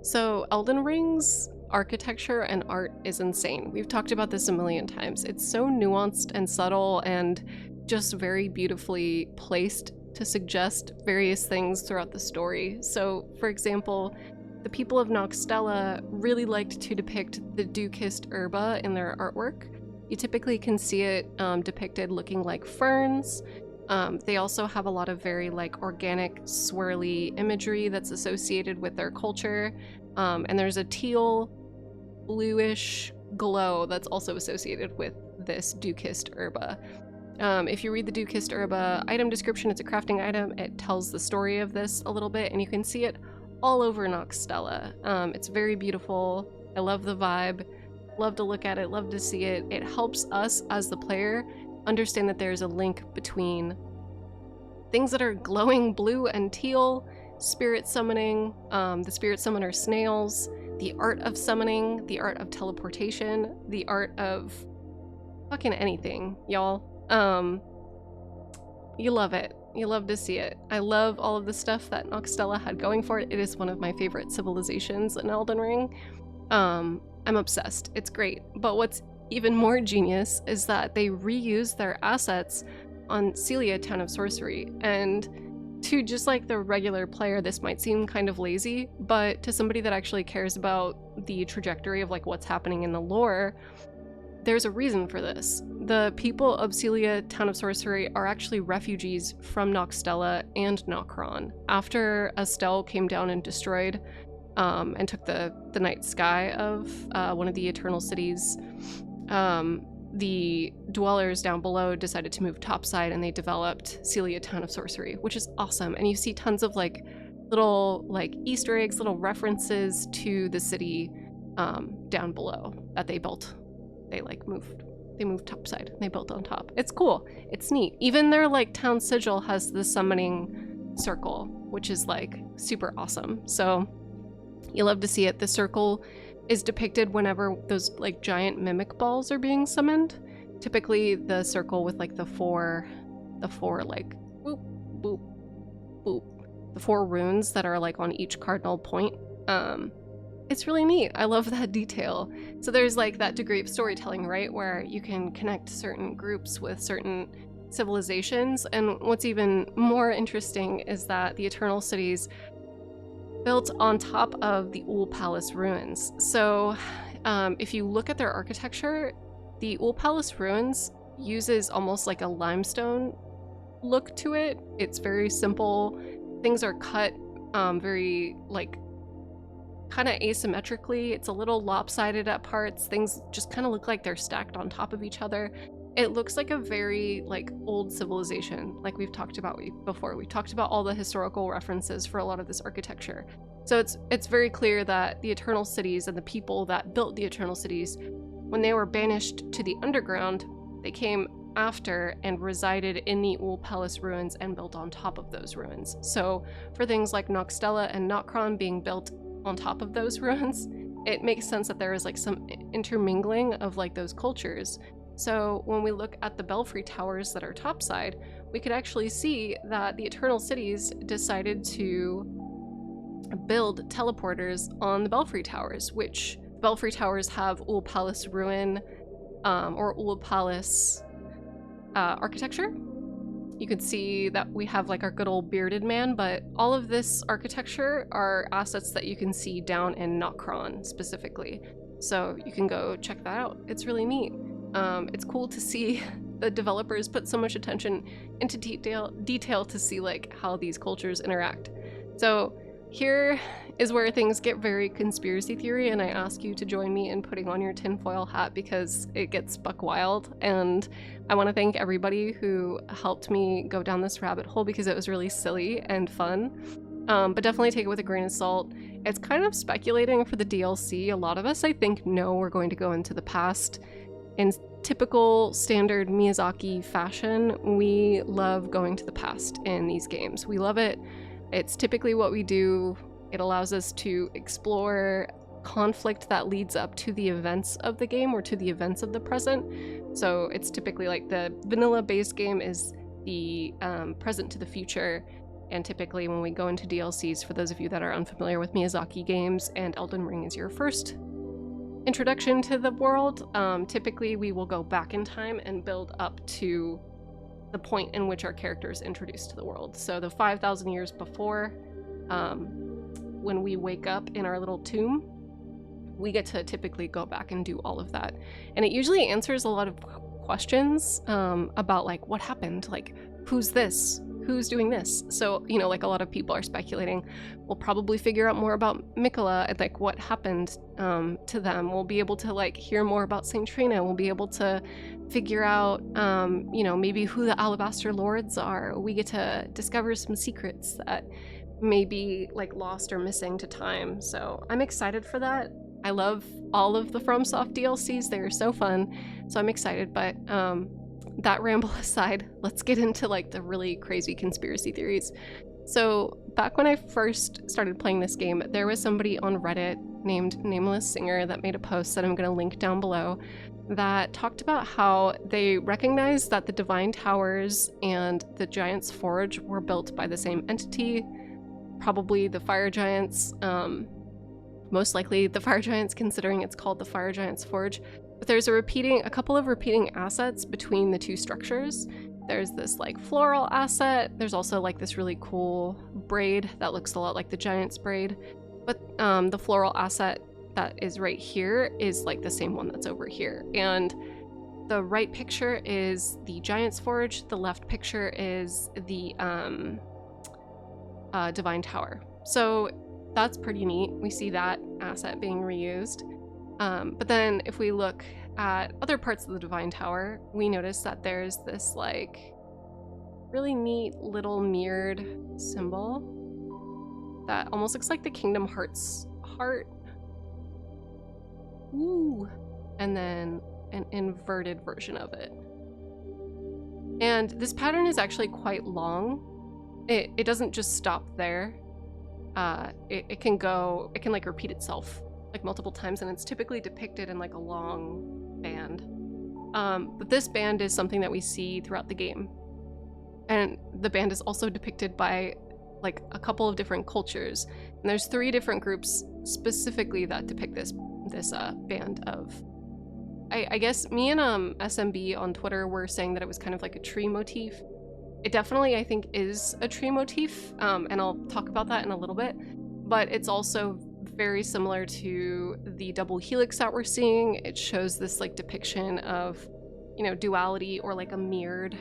So Elden Ring's architecture and art is insane. We've talked about this a million times. It's so nuanced and subtle and just very beautifully placed to suggest various things throughout the story. So, for example, the people of Noxtella really liked to depict the dew-kissed herba in their artwork. You typically can see it depicted looking like ferns. They also have a lot of very like organic, swirly imagery that's associated with their culture. And there's a teal, bluish glow that's also associated with this dew-kissed herba. If you read the dew-kissed herba item description, it's a crafting item. It tells the story of this a little bit, and you can see it all over Noxtella. It's very beautiful. I love the vibe. Love to look at it, love to see it. It helps us as the player understand that there's a link between things that are glowing blue and teal, spirit summoning, the spirit summoner snails, the art of summoning, the art of teleportation, the art of fucking anything, y'all. You love it. You love to see it. I love all of the stuff that Noxtella had going for it. It is one of my favorite civilizations in Elden Ring. I'm obsessed. It's great. But what's even more genius is that they reuse their assets on Celia, Town of Sorcery. And to just like the regular player, this might seem kind of lazy, but to somebody that actually cares about the trajectory of like what's happening in the lore, there's a reason for this. The people of Celia, Town of Sorcery are actually refugees from Noxtella and Nokron. After Estelle came down and destroyed and took the night sky of one of the Eternal Cities, the dwellers down below decided to move topside and they developed Celia, Town of Sorcery, which is awesome. And you see tons of like little like Easter eggs, little references to the city down below that they built. They moved topside and they built on top. It's cool. It's neat. Even their like town sigil has the summoning circle, which is like super awesome. So you love to see it. The circle is depicted whenever those like giant mimic balls are being summoned. Typically the circle with like the four like boop, boop, boop. The four runes that are like on each cardinal point. It's really neat. I love that detail. So there's like that degree of storytelling, right? Where you can connect certain groups with certain civilizations. And what's even more interesting is that the Eternal Cities built on top of the Ul Palace ruins. So if you look at their architecture, the Ul Palace ruins uses almost like a limestone look to it. It's very simple. Things are cut very like kind of asymmetrically. It's a little lopsided at parts. Things just kind of look like they're stacked on top of each other. It looks like a very like old civilization, like we've talked about before. We talked about all the historical references for a lot of this architecture. So it's very clear that the Eternal Cities and the people that built the Eternal Cities, when they were banished to the underground, they came after and resided in the Ul Palace ruins and built on top of those ruins. So for things like Noxtella and Nokron being built on top of those ruins, it makes sense that there is like some intermingling of like those cultures. So when we look at the belfry towers that are topside, we could actually see that the Eternal Cities decided to build teleporters on the belfry towers, which belfry towers have Ul Palace ruin or Ul Palace architecture. You can see that we have like our good old bearded man, but all of this architecture are assets that you can see down in Nokron specifically. So you can go check that out. It's really neat. It's cool to see the developers put so much attention into detail to see like how these cultures interact. So here is where things get very conspiracy theory, and I ask you to join me in putting on your tinfoil hat because it gets buck wild. And I want to thank everybody who helped me go down this rabbit hole because it was really silly and fun. But definitely take it with a grain of salt. It's kind of speculating for the DLC. A lot of us, I think, know we're going to go into the past. In typical standard Miyazaki fashion, we love going to the past in these games. We love it. It's typically what we do. It allows us to explore conflict that leads up to the events of the game or to the events of the present. So it's typically like the vanilla base game is the present to the future. And typically when we go into DLCs, for those of you that are unfamiliar with Miyazaki games, and Elden Ring is your first introduction to the world, typically we will go back in time and build up to the point in which our character is introduced to the world. So the 5,000 years before, when we wake up in our little tomb, we get to typically go back and do all of that. And it usually answers a lot of questions about like what happened, like who's this? Who's doing this? So, you know, like a lot of people are speculating, we'll probably figure out more about Mikola and like what happened to them. We'll be able to like hear more about Saint Trina. We'll be able to figure out, you know, maybe who the Alabaster Lords are. We get to discover some secrets that may be like lost or missing to time. So I'm excited for that. I love all of the FromSoft DLCs. They're so fun. So I'm excited, but that ramble aside, let's get into like the really crazy conspiracy theories. So back when I first started playing this game, there was somebody on Reddit named Nameless Singer that made a post that I'm going to link down below that talked about how they recognized that the Divine Towers and the Giant's Forge were built by the same entity, probably the Fire Giants, most likely the Fire Giants, considering it's called the Fire Giant's Forge. But there's a couple of repeating assets between the two structures. There's this like floral asset. There's also like this really cool braid that looks a lot like the Giant's braid. But the floral asset that is right here is like the same one that's over here. And the right picture is the Giant's Forge. The left picture is the Divine Tower. So that's pretty neat. We see that asset being reused. But then if we look at other parts of the Divine Tower, we notice that there's this like really neat little mirrored symbol that almost looks like the Kingdom Hearts heart. Ooh. And then an inverted version of it. And this pattern is actually quite long. It doesn't just stop there. It can like repeat itself like multiple times, and it's typically depicted in like a long band. But this band is something that we see throughout the game. And the band is also depicted by like a couple of different cultures. And there's 3 different groups specifically that depict this band of. I guess me and SMB on Twitter were saying that it was kind of like a tree motif. It definitely, I think, is a tree motif, and I'll talk about that in a little bit. But it's also very similar to the double helix that we're seeing. It shows this like depiction of, you know, duality, or like a mirrored,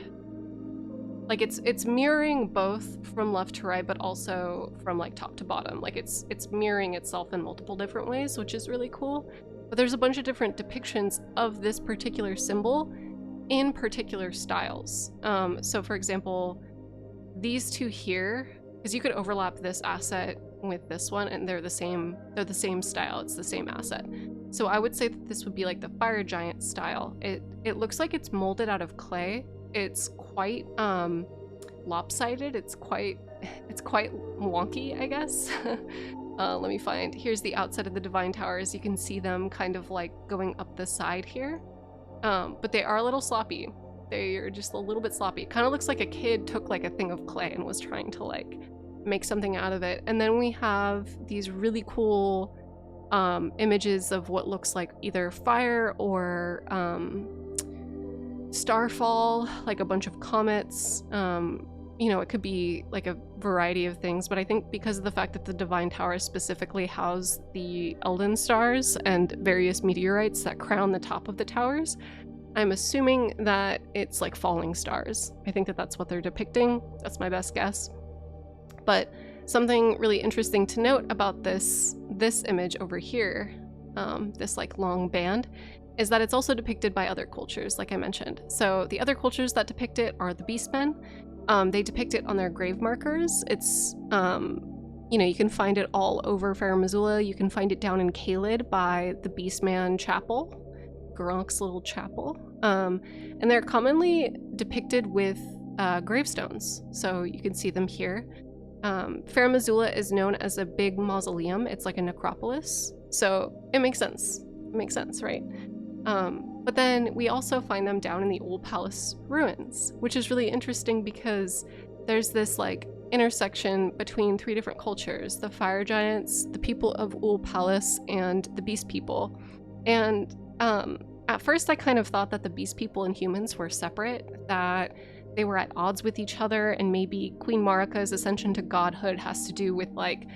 like it's mirroring both from left to right, but also from like top to bottom. Like it's mirroring itself in multiple different ways, which is really cool. But there's a bunch of different depictions of this particular symbol in particular styles. So for example, these two here, because you could overlap this asset with this one and they're the same style, it's the same asset. So I would say that this would be like the Fire Giant style. It looks like it's molded out of clay. It's quite lopsided. It's quite wonky, I guess. Let me find. Here's the outside of the Divine Towers. You can see them kind of like going up the side here. But they are a little sloppy. They're just a little bit sloppy. It kind of looks like a kid took like a thing of clay and was trying to like make something out of it. And then we have these really cool images of what looks like either fire or starfall, like a bunch of comets. You know, it could be like a variety of things, but I think because of the fact that the Divine Towers specifically house the Elden stars and various meteorites that crown the top of the towers, I'm assuming that it's like falling stars. I think that that's what they're depicting. That's my best guess. But something really interesting to note about this image over here, this like long band, is that it's also depicted by other cultures, like I mentioned. So the other cultures that depict it are the Beastmen. They depict it on their grave markers. It's, you know, you can find it all over Farum Azula. You can find it down in Caelid by the Beastman Chapel, Gronk's little chapel. And they're commonly depicted with gravestones. So you can see them here. Farum Azula is known as a big mausoleum. It's like a necropolis. So it makes sense. It makes sense, right? But then we also find them down in the Old Palace ruins, which is really interesting because there's this like intersection between 3 different cultures: the fire giants, the people of Ul Palace, and the beast people. And at first I kind of thought that the beast people and humans were separate, that they were at odds with each other, and maybe Queen Marika's ascension to godhood has to do with, like,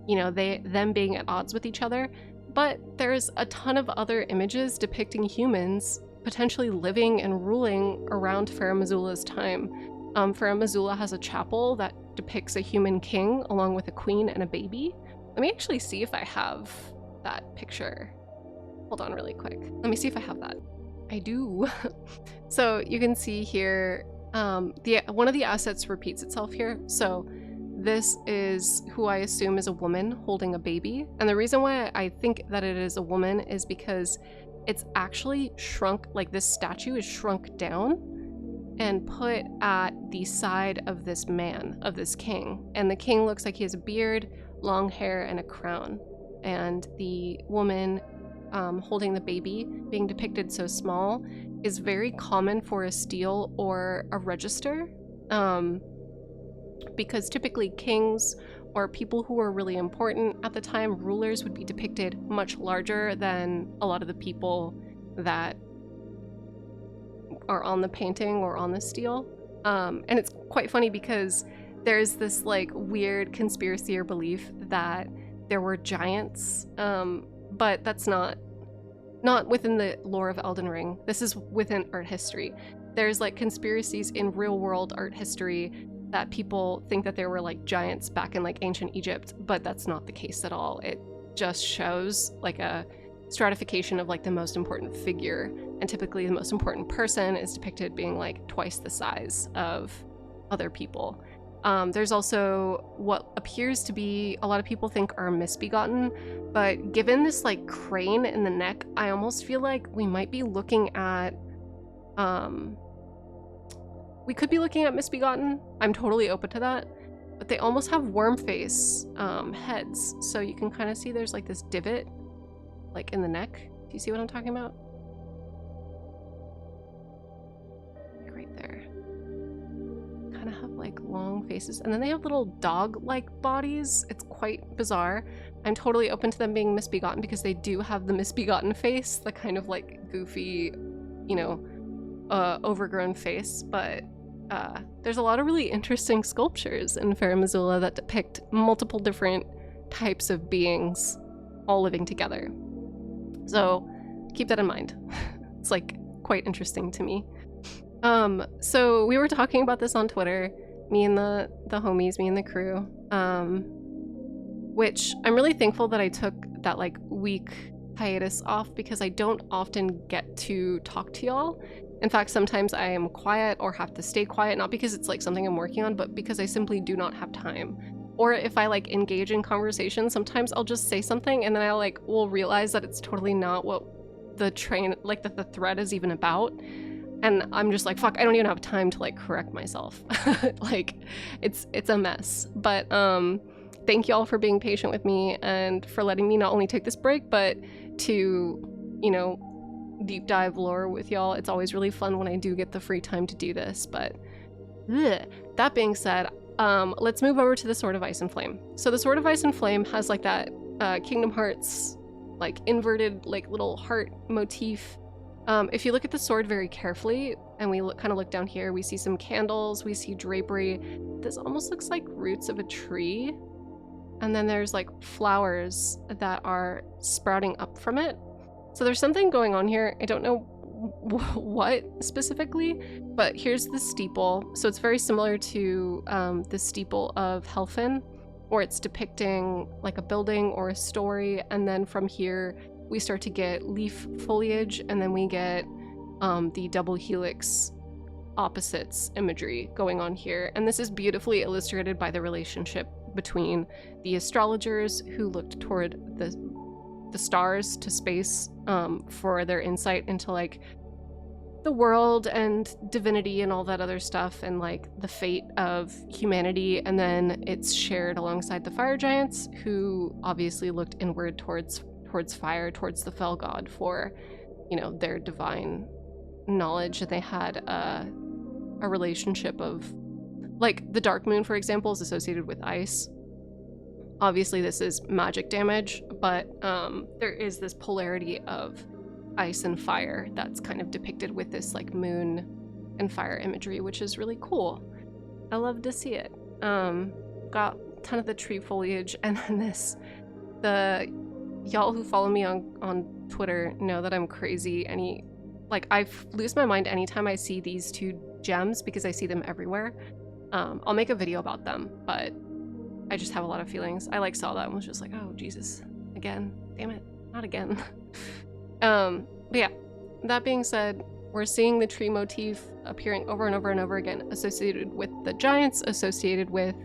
you know, them being at odds with each other. But there's a ton of other images depicting humans potentially living and ruling around Farum Azula's time. Farum Azula has a chapel that depicts a human king along with a queen and a baby. Let me actually see if I have that picture. Hold on really quick. Let me see if I have that. I do. So you can see here, one of the assets repeats itself here. So this is who I assume is a woman holding a baby. And the reason why I think that it is a woman is because it's actually shrunk, like this statue is shrunk down and put at the side of this man, of this king. And the king looks like he has a beard, long hair, and a crown. And the woman holding the baby, being depicted so small, is very common for a stele or a register. Because typically kings or people who were really important at the time, rulers, would be depicted much larger than a lot of the people that are on the painting or on the stele. And it's quite funny because there's this like weird conspiracy or belief that there were giants, but that's not within the lore of Elden Ring. This is within art history. There's like conspiracies in real world art history that people think that there were like giants back in like ancient Egypt, but that's not the case at all. It just shows like a stratification of like the most important figure, and typically the most important person is depicted being like twice the size of other people. There's also what appears to be, a lot of people think are misbegotten, but given this like crane in the neck, I almost feel like we might be looking at we could be looking at misbegotten. I'm totally open to that. But they almost have worm face heads. So you can kind of see there's like this divot like in the neck. Do you see what I'm talking about? Like right there. Kind of have like long faces. And then they have little dog-like bodies. It's quite bizarre. I'm totally open to them being misbegotten because they do have the misbegotten face, the kind of like goofy, you know, overgrown face. But there's a lot of really interesting sculptures in Farum Azula that depict multiple different types of beings all living together. So keep that in mind. It's like quite interesting to me. So we were talking about this on Twitter, me and the homies, me and the crew, which I'm really thankful that I took that like week hiatus off because I don't often get to talk to y'all. In fact, sometimes I am quiet or have to stay quiet, not because it's like something I'm working on, but because I simply do not have time. Or if I like engage in conversation, sometimes I'll just say something and then I like will realize that it's totally not what the the thread is even about. And I'm just like, fuck, I don't even have time to like correct myself. Like it's a mess. But thank y'all for being patient with me and for letting me not only take this break, but to, you know, deep dive lore with y'all. It's always really fun when I do get the free time to do this. But that being said, let's move over to the Sword of Ice and Flame. So the Sword of Ice and Flame has like that Kingdom Hearts like inverted like little heart motif. If you look at the sword very carefully and we kind of look down here, we see some candles, we see drapery. This almost looks like roots of a tree. And then there's like flowers that are sprouting up from it. So there's something going on here. I don't know what specifically, but here's the steeple. So it's very similar to the steeple of Helfen, where it's depicting like a building or a story. And then from here, we start to get leaf foliage, and then we get the double helix opposites imagery going on here. And this is beautifully illustrated by the relationship between the astrologers who looked toward the stars to space for their insight into like the world and divinity and all that other stuff, and like the fate of humanity. And then it's shared alongside the fire giants, who obviously looked inward towards fire, towards the fell god for, you know, their divine knowledge. And they had a relationship of Like the dark moon, for example, is associated with ice. Obviously this is magic damage, but there is this polarity of ice and fire that's kind of depicted with this like moon and fire imagery, which is really cool. I love to see it. Got a ton of the tree foliage, and then the y'all who follow me on Twitter know that I'm crazy. I lose my mind anytime I see these two gems because I see them everywhere. I'll make a video about them, but I just have a lot of feelings. I like saw that and was just like, oh Jesus, again, damn it, not again. But yeah, that being said, we're seeing the tree motif appearing over and over and over again, associated with the giants, associated with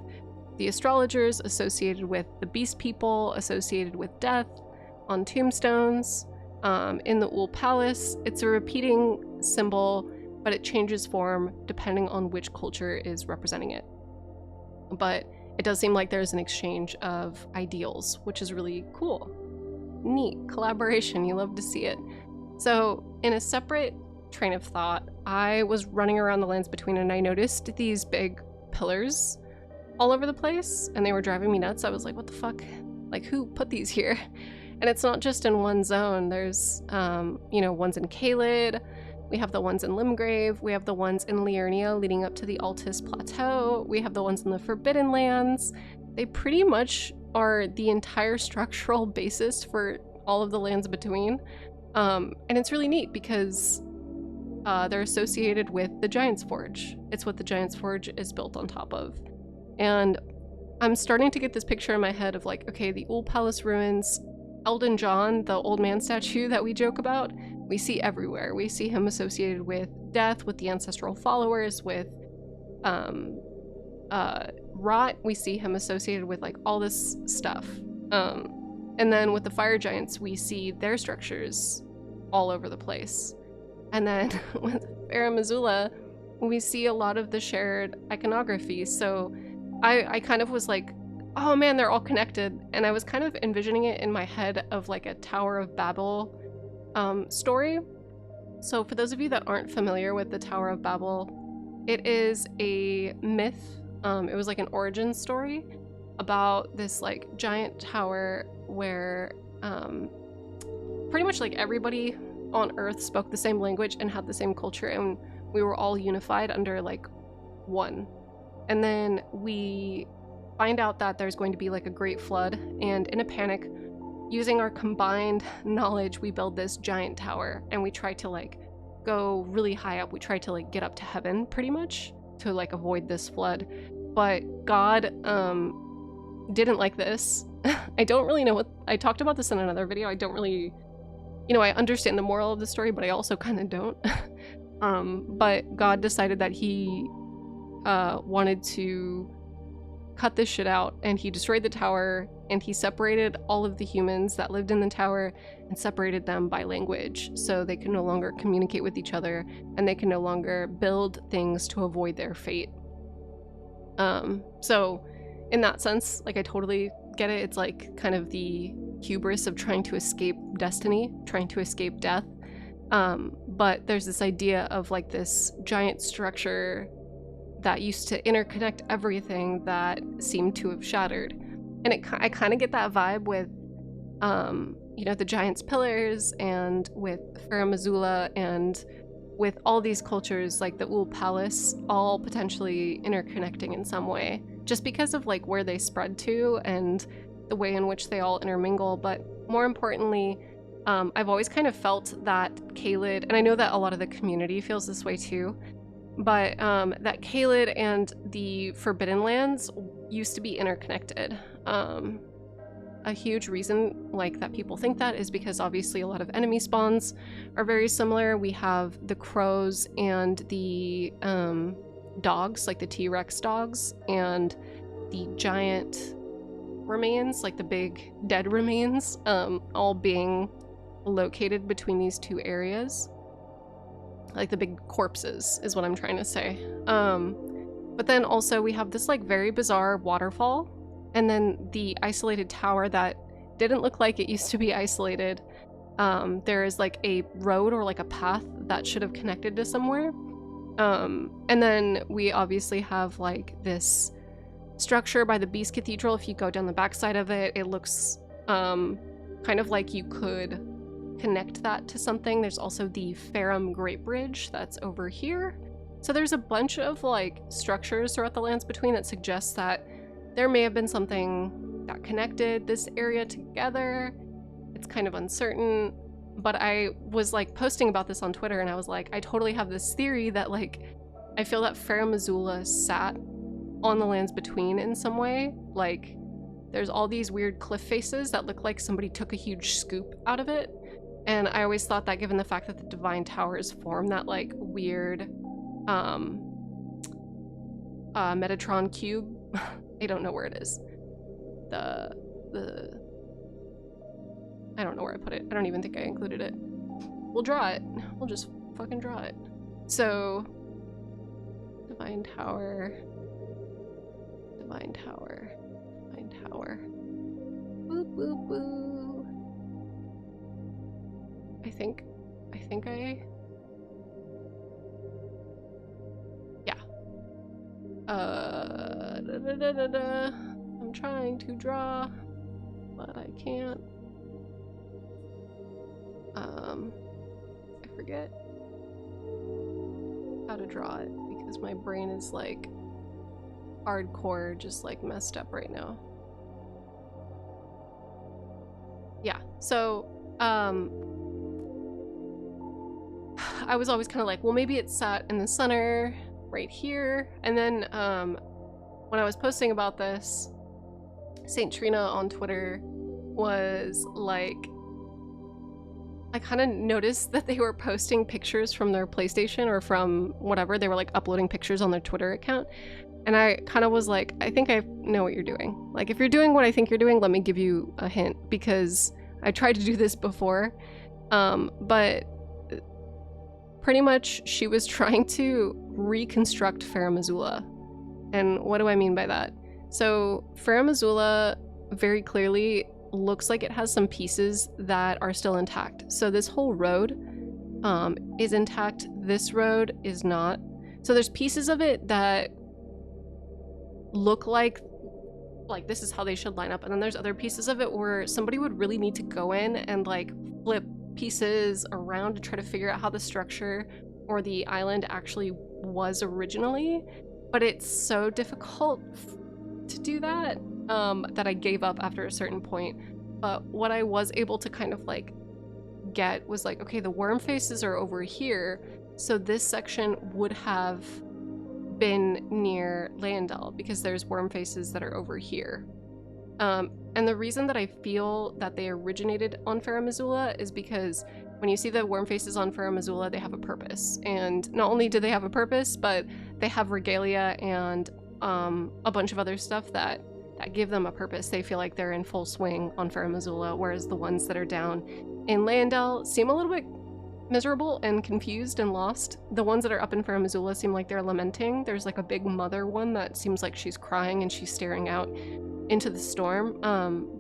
the astrologers, associated with the beast people, associated with death on tombstones, in the Ul Palace. It's a repeating symbol, but it changes form depending on which culture is representing it. But it does seem like there's an exchange of ideals, which is really cool. Neat collaboration, you love to see it. So in a separate train of thought, I was running around the lands between and I noticed these big pillars all over the place and they were driving me nuts. I was like, what the fuck? Like, who put these here? And it's not just in one zone. There's, ones in Caelid. We have the ones in Limgrave. We have the ones in Liurnia leading up to the Altus Plateau. We have the ones in the Forbidden Lands. They pretty much are the entire structural basis for all of the lands between. And it's really neat because they're associated with the Giant's Forge. It's what the Giant's Forge is built on top of. And I'm starting to get this picture in my head of like, okay, the Ul Palace ruins, Elden John, the old man statue that we joke about, we see everywhere. We see him associated with death, with the ancestral followers, with rot. We see him associated with like all this stuff. And then with the fire giants, we see their structures all over the place. And then with Farum Azula, we see a lot of the shared iconography. So I kind of was like, oh man, they're all connected. And I was kind of envisioning it in my head of like a Tower of Babel story. So for those of you that aren't familiar with the Tower of Babel, it is a myth. It was like an origin story about this like giant tower where pretty much like everybody on Earth spoke the same language and had the same culture, and we were all unified under like one. And then we find out that there's going to be like a great flood, and in a panic, using our combined knowledge, we build this giant tower and we try to like go really high up. We try to like get up to heaven pretty much to like avoid this flood. But God didn't like this. I don't really know what, I talked about this in another video. I don't really, I understand the moral of the story, but I also kind of don't. But God decided that he wanted to cut this shit out, and he destroyed the tower, and he separated all of the humans that lived in the tower and separated them by language, so they can no longer communicate with each other and they can no longer build things to avoid their fate. So in that sense, like, I totally get it. It's like kind of the hubris of trying to escape destiny, trying to escape death. But there's this idea of like this giant structure that used to interconnect everything that seemed to have shattered. And I kind of get that vibe with, the Giant's Pillars, and with Farum Azula, and with all these cultures like the Ul Palace, all potentially interconnecting in some way, just because of like where they spread to and the way in which they all intermingle. But more importantly, I've always kind of felt that Caelid, and I know that a lot of the community feels this way too, but that Caelid and the Forbidden Lands used to be interconnected. A huge reason like that people think that is because obviously a lot of enemy spawns are very similar. We have the crows and the dogs, like the T-Rex dogs, and the giant remains, like the big dead remains, all being located between these two areas. Like the big corpses is what I'm trying to say. But then also we have this like very bizarre waterfall, and then the isolated tower that didn't look like it used to be isolated. There is like a road or like a path that should have connected to somewhere. And then we obviously have like this structure by the Beast Cathedral. If you go down the backside of it, it looks kind of like you could connect that to something. There's also the Ferrum Great Bridge that's over here. So there's a bunch of like structures throughout the lands between that suggests that there may have been something that connected this area together. It's kind of uncertain, but I was like posting about this on Twitter and I was like, I totally have this theory that like, I feel that Farum Azula sat on the lands between in some way. Like there's all these weird cliff faces that look like somebody took a huge scoop out of it. And I always thought that given the fact that the Divine Towers form that like weird Metatron cube. I don't know where it is. I don't know where I put it. I don't even think I included it. We'll draw it. We'll just fucking draw it. So Divine Tower. Divine Tower. Divine Tower. Boop boop boo. I think yeah. I'm trying to draw, but I can't. I forget how to draw it because my brain is like hardcore just like messed up right now. Yeah, so I was always kind of like, well, maybe it sat in the center right here. And then when I was posting about this, Saint Trina on Twitter was like, I kind of noticed that they were posting pictures from their PlayStation or from whatever. They were like uploading pictures on their Twitter account. And I kind of was like, I think I know what you're doing. Like, if you're doing what I think you're doing, let me give you a hint, because I tried to do this before. But pretty much she was trying to reconstruct Farum Azula. And what do I mean by that? So Farum Azula very clearly looks like it has some pieces that are still intact. So this whole road is intact. This road is not. So there's pieces of it that look like this is how they should line up, and then there's other pieces of it where somebody would really need to go in and like flip pieces around to try to figure out how the structure or the island actually was originally. But it's so difficult to do that that I gave up after a certain point. But what I was able to kind of like get was like, okay, the worm faces are over here, so this section would have been near Landel because there's worm faces that are over here. And the reason that I feel that they originated on Farum Azula is because when you see the worm faces on Farum Azula, they have a purpose. And not only do they have a purpose, but they have regalia and a bunch of other stuff that give them a purpose. They feel like they're in full swing on Farum Azula, whereas the ones that are down in Landel seem a little bit miserable and confused and lost. The ones that are up in Farum Azula seem like they're lamenting. There's like a big mother one that seems like she's crying and she's staring out into the storm.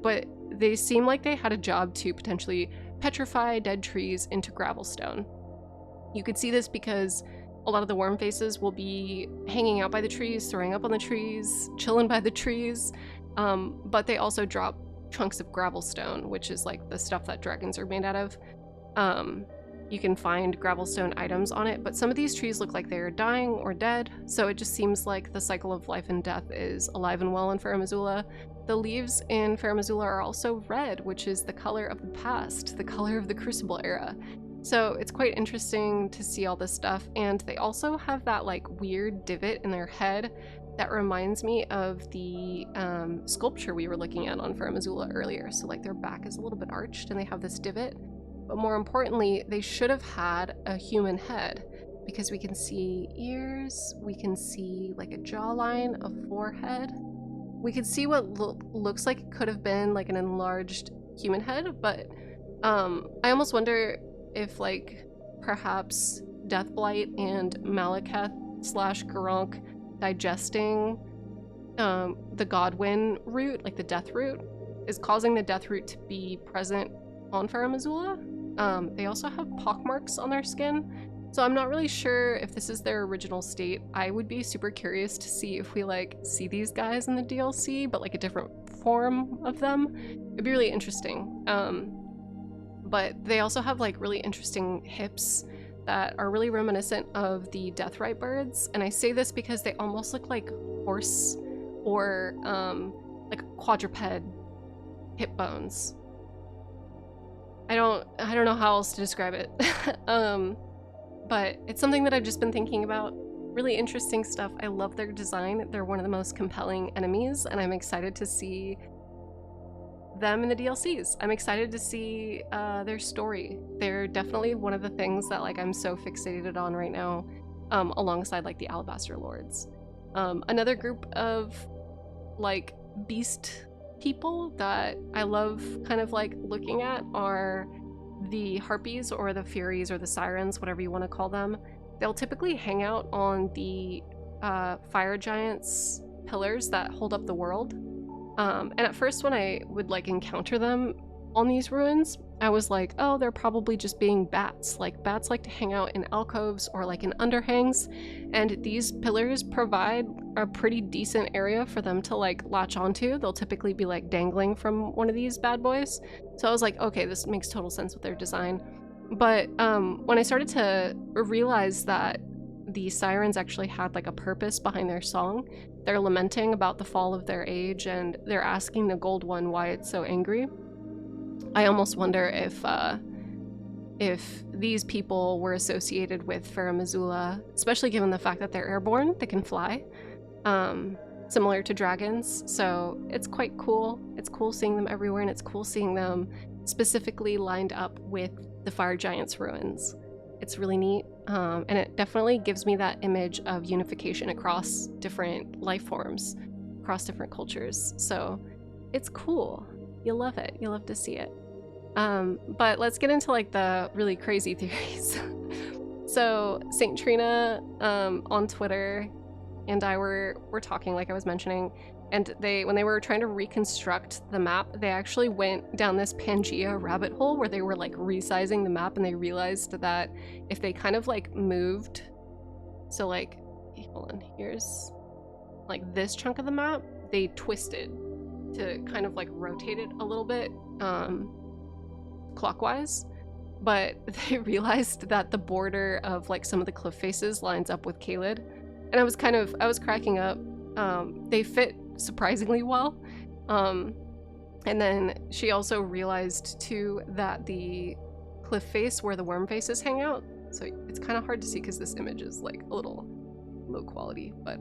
But they seem like they had a job to potentially petrify dead trees into gravelstone. You could see this because a lot of the worm faces will be hanging out by the trees, throwing up on the trees, chilling by the trees, but they also drop chunks of gravelstone, which is like the stuff that dragons are made out of. You can find gravelstone items on it, but some of these trees look like they're dying or dead, so it just seems like the cycle of life and death is alive and well in Farum Azula. The leaves in Farum Azula are also red, which is the color of the past, the color of the Crucible era. So it's quite interesting to see all this stuff, and they also have that like weird divot in their head that reminds me of the sculpture we were looking at on Farum Azula earlier. So like their back is a little bit arched and they have this divot. But more importantly, they should have had a human head, because we can see ears, we can see like a jawline, a forehead. We could see what looks like it could have been like an enlarged human head, but I almost wonder if like perhaps Deathblight and Malekith / Garank digesting the Godwyn root, like the death root, is causing the death root to be present on Farum Azula. They also have pockmarks on their skin, So I'm not really sure if this is their original state. I would be super curious to see if we like see these guys in the DLC, but like a different form of them. It'd be really interesting. But they also have like really interesting hips that are really reminiscent of the Deathrite birds. And I say this because they almost look like horse or like quadruped hip bones. I don't know how else to describe it. But it's something that I've just been thinking about. Really interesting stuff. I love their design. They're one of the most compelling enemies, and I'm excited to see them in the DLCs. I'm excited to see their story. They're definitely one of the things that like I'm so fixated on right now, alongside like the Alabaster Lords. Another group of like beast people that I love kind of like looking at are the Harpies or the Furies or the Sirens, whatever you want to call them. They'll typically hang out on the fire giants pillars that hold up the world. And at first when I would like encounter them on these ruins, I was like, oh, they're probably just being bats. Like bats like to hang out in alcoves or like in underhangs, and these pillars provide a pretty decent area for them to like latch onto. They'll typically be like dangling from one of these bad boys. So I was like, okay, this makes total sense with their design. But when I started to realize that the sirens actually had like a purpose behind their song, they're lamenting about the fall of their age, and they're asking the gold one why it's so angry. I almost wonder if these people were associated with Farum Azula, especially given the fact that they're airborne, they can fly, similar to dragons. So it's quite cool. It's cool seeing them everywhere, and it's cool seeing them specifically lined up with the Fire Giants ruins. It's really neat, and it definitely gives me that image of unification across different life forms, across different cultures. So it's cool. You'll love it. You'll love to see it. But let's get into like the really crazy theories. So Saint Trina on Twitter and I were talking, like I was mentioning, and when they were trying to reconstruct the map, they actually went down this Pangea rabbit hole where they were like resizing the map, and they realized that if they kind of like moved, so like, hold on, here's like this chunk of the map, they twisted to kind of like rotate it a little bit clockwise, but they realized that the border of like some of the cliff faces lines up with Caelid, and I was cracking up. They fit surprisingly well, and then she also realized too that the cliff face where the worm faces hang out, so it's kind of hard to see because this image is like a little low quality, but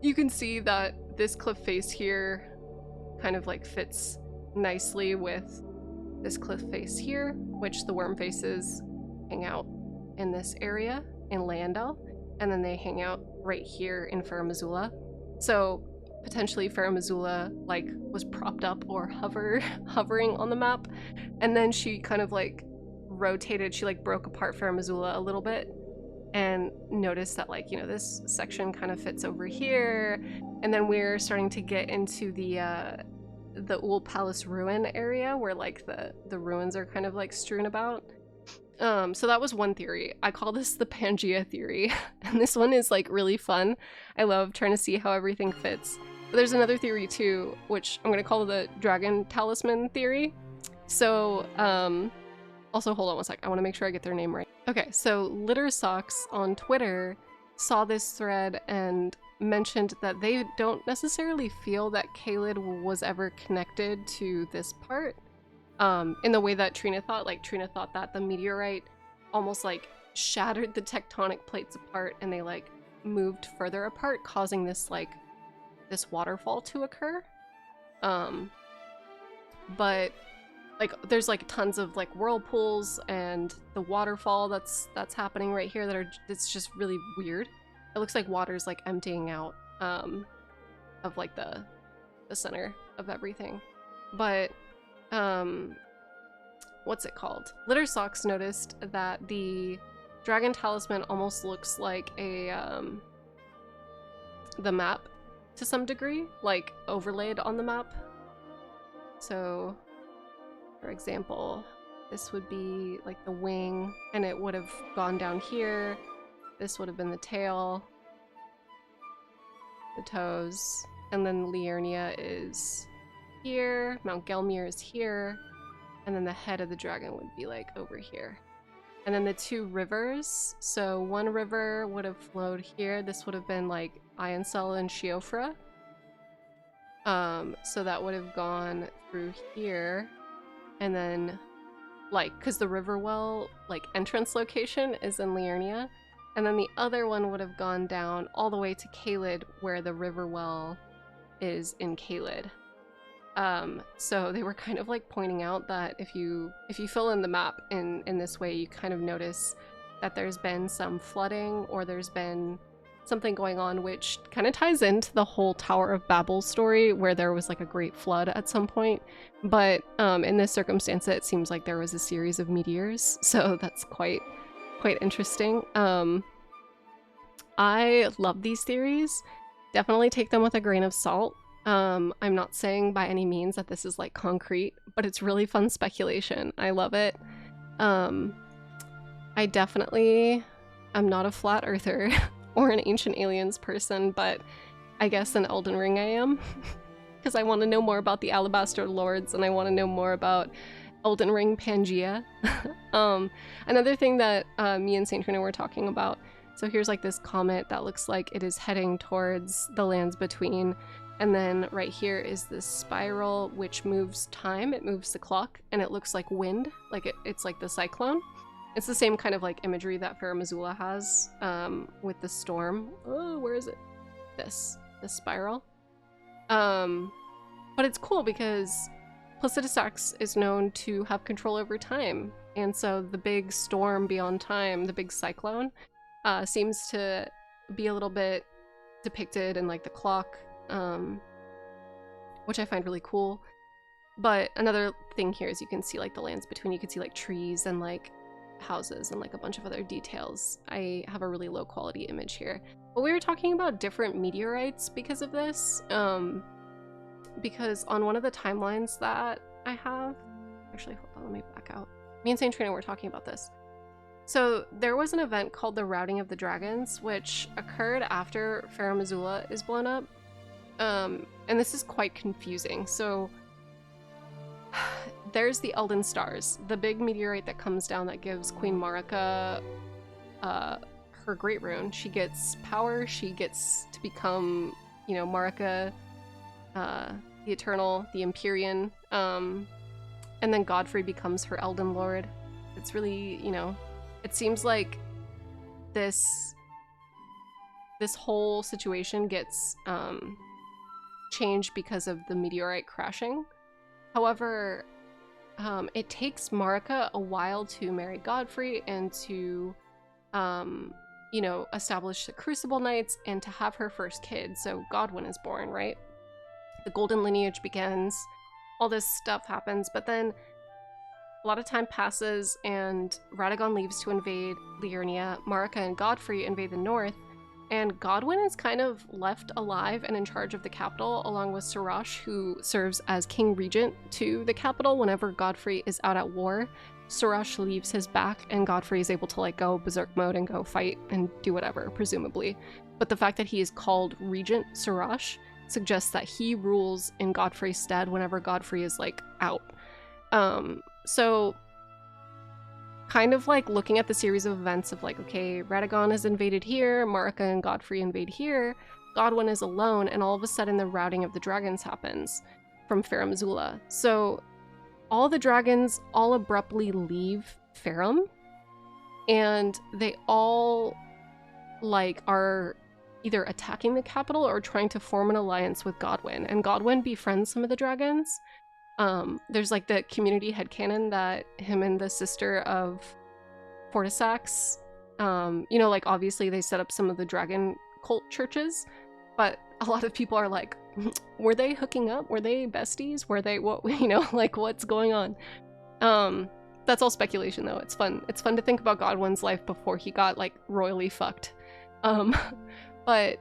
you can see that this cliff face here kind of like fits nicely with this cliff face here, which the worm faces hang out in this area in Landel, and then they hang out right here in Farum Azula. So potentially Farum Azula like was propped up or hovering on the map, and then she kind of like rotated, she like broke apart Farum Azula a little bit and noticed that like, you know, this section kind of fits over here, and then we're starting to get into the Ul Palace ruin area where like the ruins are kind of like strewn about. So that was one theory. I call this the Pangea theory, and this one is like really fun. I love trying to see how everything fits. But there's another theory too, which I'm gonna call the Dragon Talisman theory. So also hold on one sec, I want to make sure I get their name right. Okay, so Litter Socks on Twitter saw this thread and mentioned that they don't necessarily feel that Caelid was ever connected to this part, in the way that Trina thought. Like Trina thought that the meteorite almost like shattered the tectonic plates apart, and they like moved further apart, causing this like this waterfall to occur. But like there's like tons of like whirlpools and the waterfall that's happening right here that are, it's just really weird. It looks like water's like emptying out of like the center of everything. But what's it called? Litter Socks noticed that the Dragon Talisman almost looks like a the map to some degree, like overlaid on the map. So for example, This would be like the wing, and it would have gone down here. This would have been the tail, the toes, and then Liurnia is here, Mount Gelmir is here, and then the head of the dragon would be like over here. And then the two rivers, so one river would have flowed here. This would have been like Ionsel and Shiofra. So that would have gone through here, and then like, because the river well like entrance location is in Liurnia, and then the other one would have gone down all the way to Caelid, where the river well is in Caelid. So they were kind of like pointing out that if you fill in the map in this way, you kind of notice that there's been some flooding, or there's been something going on, which kind of ties into the whole Tower of Babel story, where there was like a great flood at some point. But in this circumstance, it seems like there was a series of meteors, so that's quite interesting. I love these theories. Definitely take them with a grain of salt. I'm not saying by any means that this is like concrete, but it's really fun speculation. I love it. I definitely am not a flat earther or an Ancient Aliens person, but I guess in Elden Ring I am. Because I want to know more about the Alabaster Lords, and I want to know more about Elden Ring Pangea. Another thing that me and Saint Trina were talking about, so here's like this comet that looks like it is heading towards the lands between, and then right here is this spiral which moves time, it moves the clock, and it looks like wind, like it's like the cyclone. It's the same kind of like imagery that Farum Azula has with the storm. Oh, where is it? This spiral. But it's cool because Placidusax is known to have control over time, and so the big storm beyond time, the big cyclone, seems to be a little bit depicted in like the clock, which I find really cool. But another thing here is you can see like the lands between. You can see like trees and like houses and like a bunch of other details. I have a really low quality image here. But we were talking about different meteorites because of this. Because on one of the timelines that I have, actually, hold on, let me back out. Me and Saint Trina were talking about this. So there was an event called the Routing of the Dragons, which occurred after Farum Azula is blown up. And this is quite confusing. So there's the Elden Stars, the big meteorite that comes down that gives Queen Marika her great rune. She gets power, she gets to become, you know, Marika, the Eternal, the Empyrean, and then Godfrey becomes her Elden Lord. It's really, you know, it seems like this whole situation gets changed because of the meteorite crashing. However, it takes Marika a while to marry Godfrey and to, you know, establish the Crucible Knights and to have her first kid. So Godwyn is born, right? The golden lineage begins. All this stuff happens, but then a lot of time passes and Radagon leaves to invade Liurnia. Marika and Godfrey invade the north, and Godwyn is kind of left alive and in charge of the capital, along with Sirash, who serves as king regent to the capital whenever Godfrey is out at war. Sirash leaves his back, and Godfrey is able to like go berserk mode and go fight and do whatever, presumably. But the fact that he is called Regent Sirash suggests that he rules in Godfrey's stead whenever Godfrey is like out. So kind of like looking at the series of events of like, okay, Radagon is invaded here, Marika and Godfrey invade here, Godwyn is alone, and all of a sudden the routing of the dragons happens from Farum Azula. So all the dragons all abruptly leave Farum, and they all like are either attacking the capital or trying to form an alliance with Godwyn, and Godwyn befriends some of the dragons. There's like the community headcanon that him and the sister of Fortisax, you know, like obviously they set up some of the dragon cult churches, but a lot of people are like, were they hooking up? Were they besties? Were they what, you know, like what's going on? That's all speculation though. It's fun. It's fun to think about Godwyn's life before he got like royally fucked. But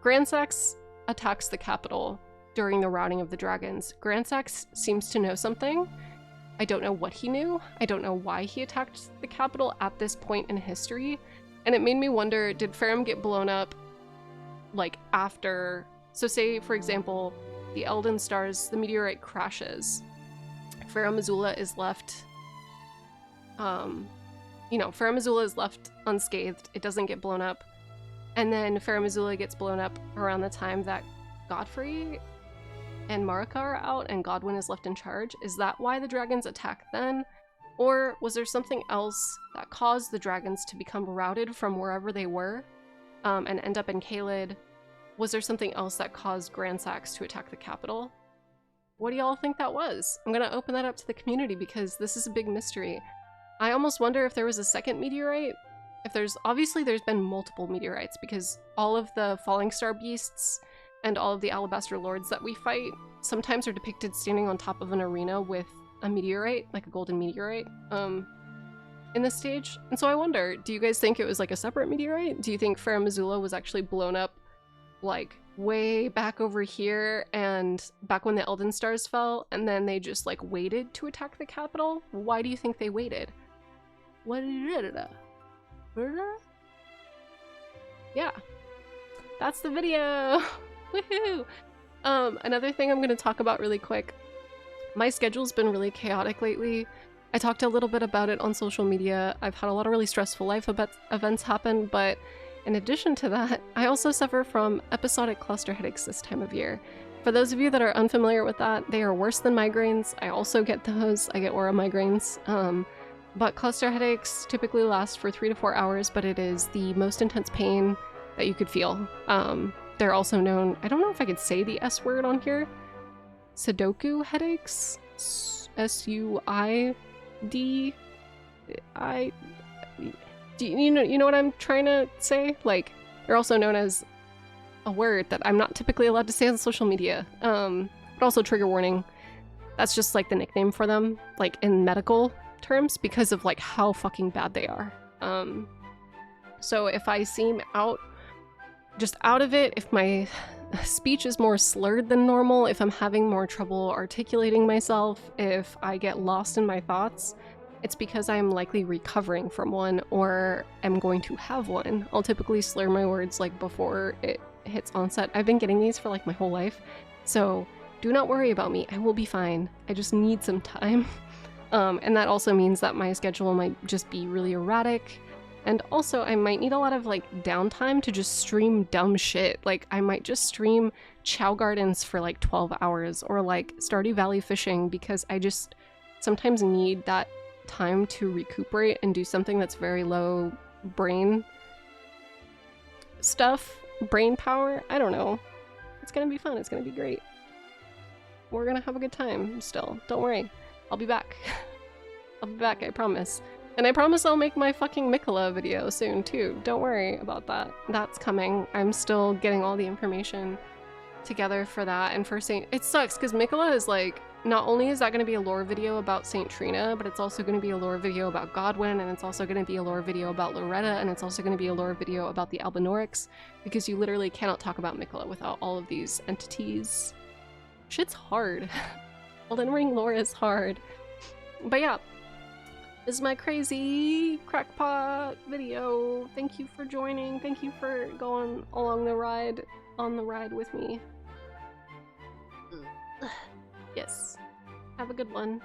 Grandsax attacks the capital during the routing of the dragons. Grandsax seems to know something, I don't know what he knew. I don't know why he attacked the capital at this point in history. And it made me wonder, did Farum get blown up like after? So say, for example, the Elden stars, the meteorite crashes. Farum Azula is left, Farum Azula is left unscathed. It doesn't get blown up. And then Farum Azula gets blown up around the time that Godfrey and Marika are out and Godwyn is left in charge. Is that why the dragons attacked then? Or was there something else that caused the dragons to become routed from wherever they were and end up in Caelid? Was there something else that caused Grandsax to attack the capital? What do y'all think that was? I'm gonna open that up to the community because this is a big mystery. I almost wonder if there was a second meteorite. Obviously there's been multiple meteorites because all of the Falling Star beasts and all of the Alabaster Lords that we fight sometimes are depicted standing on top of an arena with a meteorite, like a golden meteorite, in this stage. And so I wonder, do you guys think it was like a separate meteorite? Do you think Farum Azula was actually blown up like way back over here and back when the Elden Stars fell and then they just like waited to attack the capital? Why do you think they waited? Yeah, that's the video. Woohoo! Another thing I'm going to talk about really quick. My schedule's been really chaotic lately. I talked a little bit about it on social media. I've had a lot of really stressful life events happen, but in addition to that, I also suffer from episodic cluster headaches this time of year. For those of you that are unfamiliar with that, they are worse than migraines. I also get those. I get aura migraines. But cluster headaches typically last for 3 to 4 hours, but it is the most intense pain that you could feel. They're also known, I don't know if I could say the S word on here, Sudoku headaches? S-U-I-D? You know what I'm trying to say? Like, they're also known as a word that I'm not typically allowed to say on social media. But also trigger warning. That's just like the nickname for them, like in medical terms, because of like how fucking bad they are. So if I seem out of it, if my speech is more slurred than normal, if I'm having more trouble articulating myself, if I get lost in my thoughts, it's because I'm likely recovering from one or am going to have one. I'll typically slur my words like before it hits onset. I've been getting these for like my whole life, so do not worry about me. I will be fine. I just need some time. And that also means that my schedule might just be really erratic. And also, I might need a lot of, like, downtime to just stream dumb shit. Like, I might just stream Chow Gardens for, like, 12 hours or, like, Stardew Valley fishing because I just sometimes need that time to recuperate and do something that's very low brain stuff. Brain power. I don't know. It's gonna be fun. It's gonna be great. We're gonna have a good time still. Don't worry. I'll be back. I'll be back, I promise. And I promise I'll make my fucking Mikola video soon, too. Don't worry about that. That's coming. I'm still getting all the information together for that. And for Saint... It sucks, because Mikola is like... Not only is that going to be a lore video about Saint Trina, but it's also going to be a lore video about Godwyn, and it's also going to be a lore video about Loretta, and it's also going to be a lore video about the Albinorics, because you literally cannot talk about Mikola without all of these entities. Shit's hard. Elden Ring lore is hard. But yeah. This is my crazy crackpot video. Thank you for joining. Thank you for going along the ride, on the ride with me. Yes. Have a good one.